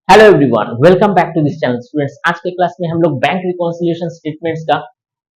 Hello everyone, welcome back to this channel students. आज के class में हम लोग बैंक रिकॉन्सिलिएशन स्टेटमेंट्स का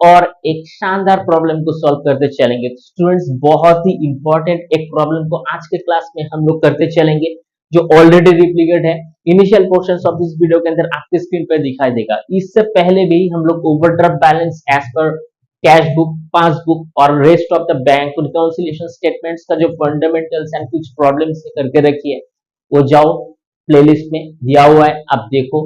और एक शानदार प्रॉब्लम को सॉल्व करते चलेंगे। तो स्टूडेंट्स, बहुत ही इंपॉर्टेंट एक प्रॉब्लम को आज के क्लास में हम लोग करते चलेंगे जो ऑलरेडी रिप्लीकेट है। Initial portions of this video के अंदर आपके स्क्रीन पर दिखाई देगा। इससे पहले भी हम लोग overdraft balance as per cash book, passbook और rest of the bank reconciliation statements का जो फंडामेंटल्स एंड कुछ प्रॉब्लम्स करके रखी है, वो जाओ प्लेलिस्ट में दिया हुआ है, आप देखो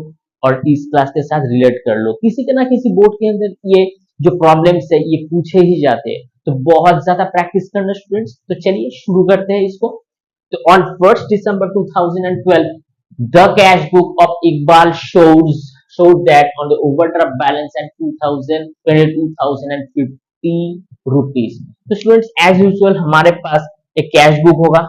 और इस क्लास के साथ रिलेट कर लो। किसी के ना किसी बोर्ड के अंदर ये जो प्रॉब्लम्स है ये पूछे ही जाते हैं, तो बहुत ज्यादा प्रैक्टिस करना स्टूडेंट्स। तो चलिए शुरू करते हैं इसको। तो on 1st December 2012 the cash book of Iqbal showed that on the overdraft balance and 2050 rupees। तो स्टूडेंट्स, एज यूजुअल हमारे पास एक कैश बुक होगा।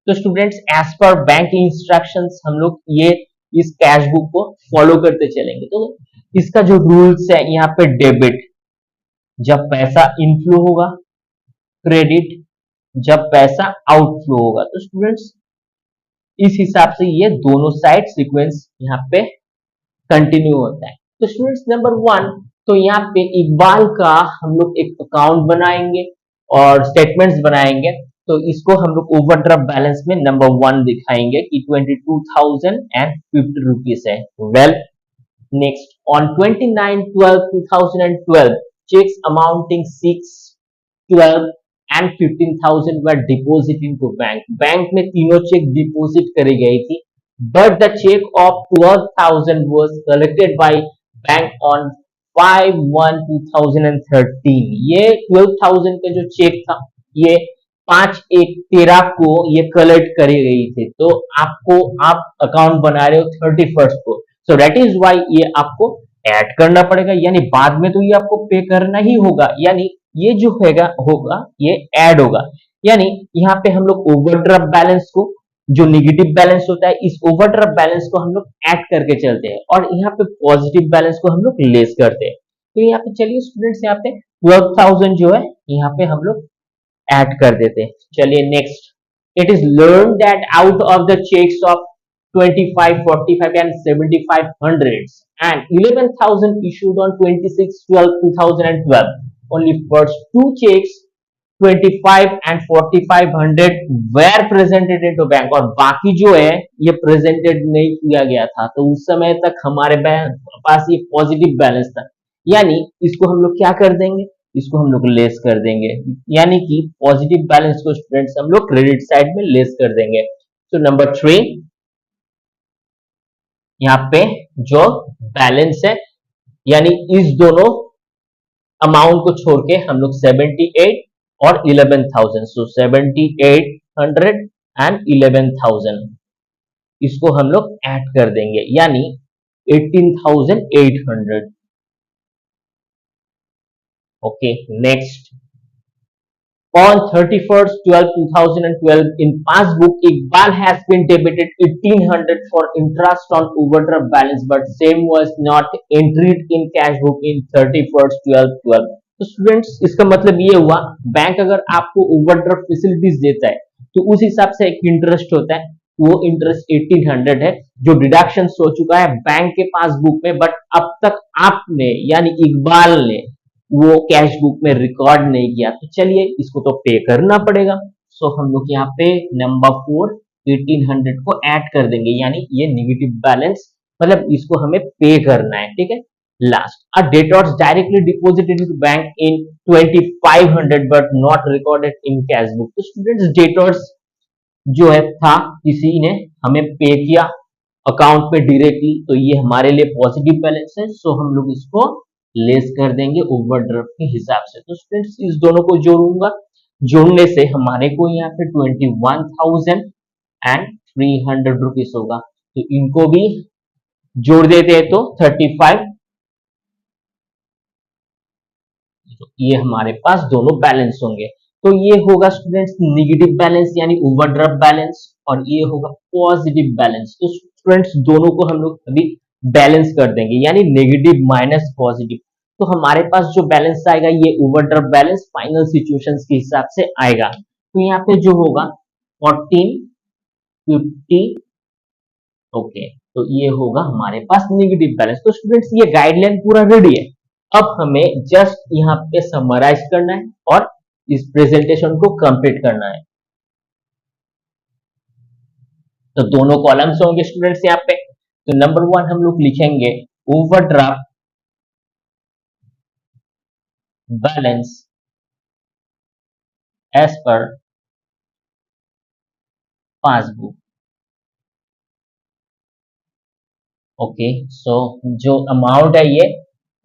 तो स्टूडेंट्स, एज पर बैंक इंस्ट्रक्शंस हम लोग ये इस कैश बुक को फॉलो करते चलेंगे। तो इसका जो रूल्स है, यहाँ पे डेबिट जब पैसा इनफ्लो होगा, क्रेडिट जब पैसा आउटफ्लो होगा। तो स्टूडेंट्स, इस हिसाब से ये दोनों साइड सीक्वेंस यहाँ पे कंटिन्यू होता है। तो स्टूडेंट्स, नंबर 1, तो यहाँ पे इकबाल का हम लोग एक अकाउंट बनाएंगे और स्टेटमेंट्स बनाएंगे। तो इसको हम लोग ओवरड्राफ्ट बैलेंस में नंबर 1 दिखाएंगे कि 22,050 रुपीज है। Well, next, on 29/12/2012 checks amounting 6, 12 and 15,000 were deposited into bank। Bank में तीनों चेक डिपॉजिट करी गई थी, but the check of 12,000 was collected by bank on 5/1/2013। ये 12,000 का जो चेक था, ये 5/1/13 को ये कलेक्ट करी गई थी। तो आपको, आप अकाउंट बना रहे हो 31st को, सो दैट इज वाई ये आपको ऐड करना पड़ेगा, यानी बाद में तो ये आपको पे करना ही होगा, यानी ये जो होगा ये ऐड होगा। यानी यहाँ पे हम लोग ओवरड्राफ्ट बैलेंस को, जो निगेटिव बैलेंस होता है, इस ओवरड्राफ्ट बैलेंस को हम लोग ऐड करके चलते हैं और यहाँ पे पॉजिटिव बैलेंस को हम लोग लेस करते हैं। तो यहाँ पे चलिए स्टूडेंट्स, यहाँ पे 12,000 जो है यहाँ पे हम लोग ऐड कर देते हैं। चलिए next, it is learn that out of the checks of 25, 45 and 75 hundreds and 11,000 issued on 26/12/2012, only first two checks 25 and 4500 were presented into bank, और बाकी जो है ये प्रेजेंटेड नहीं किया गया था। तो उस समय तक हमारे पास ये पॉजिटिव बैलेंस था, यानी इसको हम लोग क्या कर देंगे, इसको हम लोग लेस कर देंगे, यानी कि पॉजिटिव बैलेंस को स्टूडेंट्स हम लोग क्रेडिट साइड में लेस कर देंगे। तो नंबर 3, यहाँ पे जो बैलेंस है, यानी इस दोनों अमाउंट को छोड़ के हम लोग 78 और 11,000, सो 7800 एंड 11,000 इसको हम लोग ऐड कर देंगे, यानी 18,800। Okay, next, on 31st/12/2012 in passbook Iqbal has been debited 1,800 for interest on overdraft balance, but same was not entered in cash book in 31st/12/12। तो स्टूडेंट्स, इसका मतलब ये हुआ, बैंक अगर आपको ओवरड्राफ्ट फैसिलिटीज देता है तो उस हिसाब से एक इंटरेस्ट होता है, वो इंटरेस्ट 1,800 है जो डिडक्शन हो चुका है बैंक के पासबुक में, बट अब तक आपने यानी इकबाल ने वो कैश बुक में रिकॉर्ड नहीं किया। तो चलिए इसको तो पे करना पड़ेगा। सो हम लोग यहाँ पे नंबर 4 1800 को ऐड कर देंगे, यानी ये नेगेटिव बैलेंस, मतलब इसको हमें पे करना है। ठीक है, last, a debtors directly deposited into bank in 2500 but not recorded in cash book. तो स्टूडेंट्स, डेटर्स जो है था, किसी ने हमें पे किया अकाउंट पे डायरेक्टली, तो ये हमारे लिए पॉजिटिव बैलेंस है, सो हम लोग इसको लेस कर देंगे ओवरड्राफ्ट के हिसाब से। तो स्टूडेंट्स, इस दोनों को जोड़ूंगा, जोड़ने से हमारे को यहाँ पे 21,300 रुपीज होगा। तो इनको भी जोड़ देते हैं तो 35, ये हमारे पास दोनों बैलेंस होंगे। तो ये होगा स्टूडेंट्स निगेटिव बैलेंस यानी ओवरड्राफ्ट बैलेंस, और ये होगा पॉजिटिव बैलेंस। तो स्टूडेंट्स, दोनों को हम लोग अभी बैलेंस कर देंगे, यानी नेगेटिव माइनस पॉजिटिव। तो हमारे पास जो बैलेंस आएगा ये ओवरड्राफ्ट बैलेंस फाइनल सिचुएशंस के हिसाब से आएगा। तो यहाँ पे जो होगा 1450 ओके, तो ये होगा हमारे पास नेगेटिव बैलेंस। तो स्टूडेंट्स ये गाइडलाइन पूरा रेडी है। अब हमें जस्ट यहाँ पे समराइज करना है और इस प्रेजेंटेशन को कंप्लीट करना है। तो दोनों कॉलम्स होंगे स्टूडेंट्स यहाँ पे। तो नंबर 1 हम लोग लिखेंगे ओवरड्राफ्ट बैलेंस एज पर पासबुक। ओके, सो जो अमाउंट है ये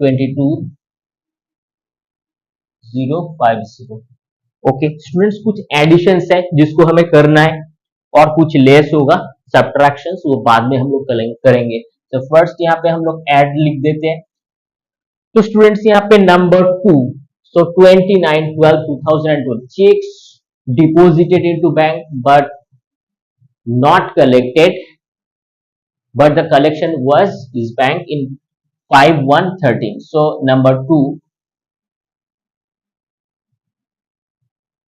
22,050। ओके स्टूडेंट्स, कुछ एडिशंस है जिसको हमें करना है और कुछ लेस होगा, सब्ट्रैक्शंस वो बाद में हम लोग करेंगे। तो फर्स्ट यहाँ पे हम लोग ऐड लिख देते हैं। तो स्टूडेंट्स यहाँ पे number 2, so 29/12/2012 checks deposited into bank but not collected, but the collection was is bank in 5/1/13. So number 2,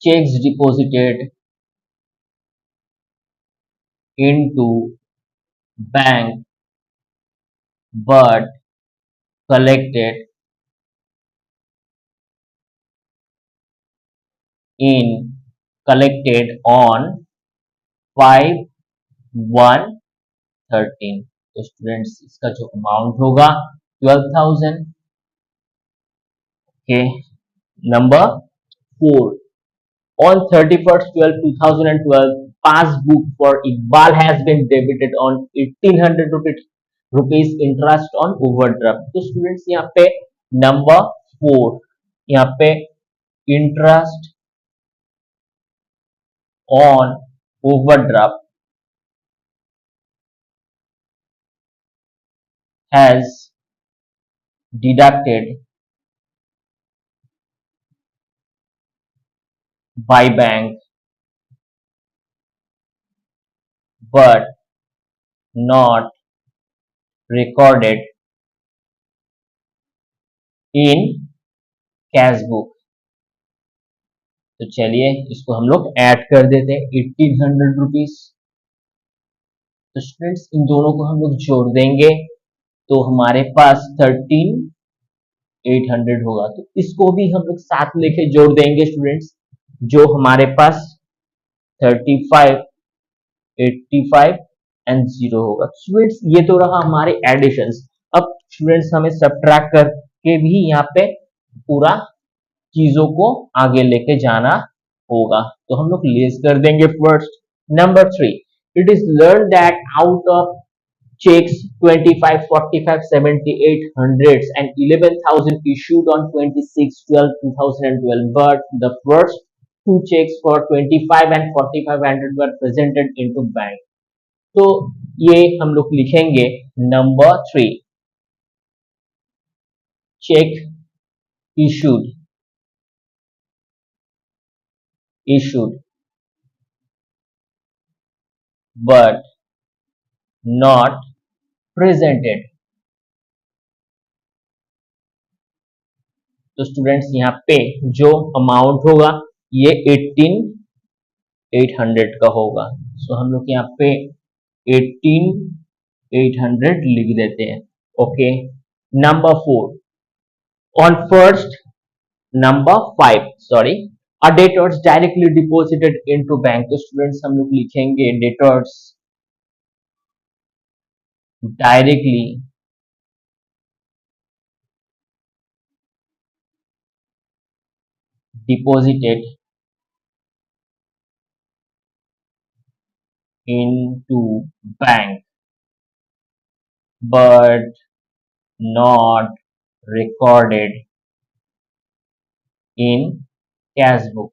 checks deposited into bank but collected in collected on 5/1/13। तो स्टूडेंट्स इसका जो अमाउंट होगा 12,000। Okay, number 4, on 31st 12 2012 passbook for Iqbal has been debited on 1800 rupees interest on overdraft। तो students यहाँ पे number 4, यहाँ पे interest on overdraft has deducted by bank but not recorded in cash book. तो चलिए इसको हम लोग ऐड कर देते हैं 1800 रुपीज। तो स्टूडेंट्स इन दोनों को हम लोग जोड़ देंगे तो हमारे पास 13,800 होगा। तो इसको भी हम लोग साथ लेके जोड़ देंगे स्टूडेंट्स, जो हमारे पास 35, 85 एंड 0 होगा। स्टूडेंट्स ये तो रहा हमारे एडिशंस। अब स्टूडेंट्स हमें सब्ट्रैक्ट करके भी यहाँ पे पूरा चीजों को आगे लेके जाना होगा। तो हम लोग लेस कर देंगे first. Number 3, it is learn that out of checks 25, 45, 78, hundreds and 11,000 issued on 26/12/2012, but the first two checks for 25 and 4500 were presented into bank। तो ये हम लोग लिखेंगे number 3, check issued but not presented। तो students यहाँ पे जो amount होगा ये 18,800 का होगा। सो हम लोग यहाँ पे 18,800 लिख देते हैं। Okay, number 4, on first number 5 sorry, a debtors directly deposited into bank। तो स्टूडेंट्स हम लोग लिखेंगे debtors directly deposited into bank but not recorded in cash book।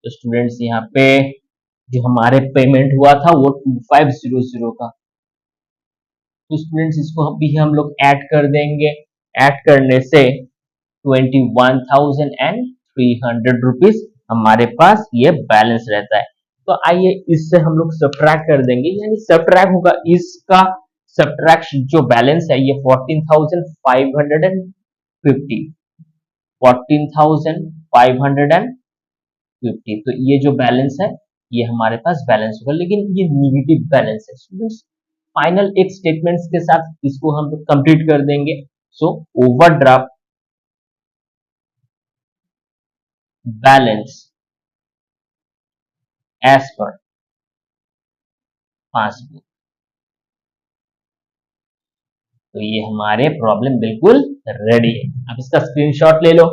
तो स्टूडेंट्स यहाँ पे जो हमारे पेमेंट हुआ था वो 2500 का। तो स्टूडेंट्स इसको भी हम लोग ऐड कर देंगे। ऐड करने से 21,300 रुपीज हमारे पास ये बैलेंस रहता है। तो आइए इससे हम लोग सब्ट्रैक्ट कर देंगे, यानी सब्ट्रैक्ट होगा इसका सब्ट्रैक्ट जो बैलेंस है ये 14,550। 14,550 तो ये जो बैलेंस है ये हमारे पास बैलेंस होगा, लेकिन ये निगेटिव बैलेंस है स्टूडेंट्स। फाइनल एक स्टेटमेंट्स के साथ इसको हम कंप्लीट कर देंगे। सो ओवरड्राफ्ट बैलेंस एज पर पासबुक। तो ये हमारे प्रॉब्लम बिल्कुल रेडी है, आप इसका स्क्रीनशॉट ले लो।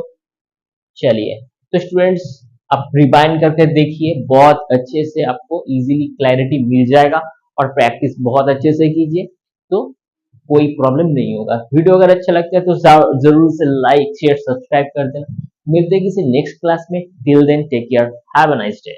चलिए, तो स्टूडेंट्स आप रिवाइंड करके देखिए, बहुत अच्छे से आपको इजीली क्लैरिटी मिल जाएगा, और प्रैक्टिस बहुत अच्छे से कीजिए, तो कोई प्रॉब्लम नहीं होगा। वीडियो अगर अच्छा लगता है तो जरूर से लाइक शेयर सब्सक्राइब कर देना। मिलते हैं किसी नेक्स्ट क्लास में। Till then take care, have a nice day.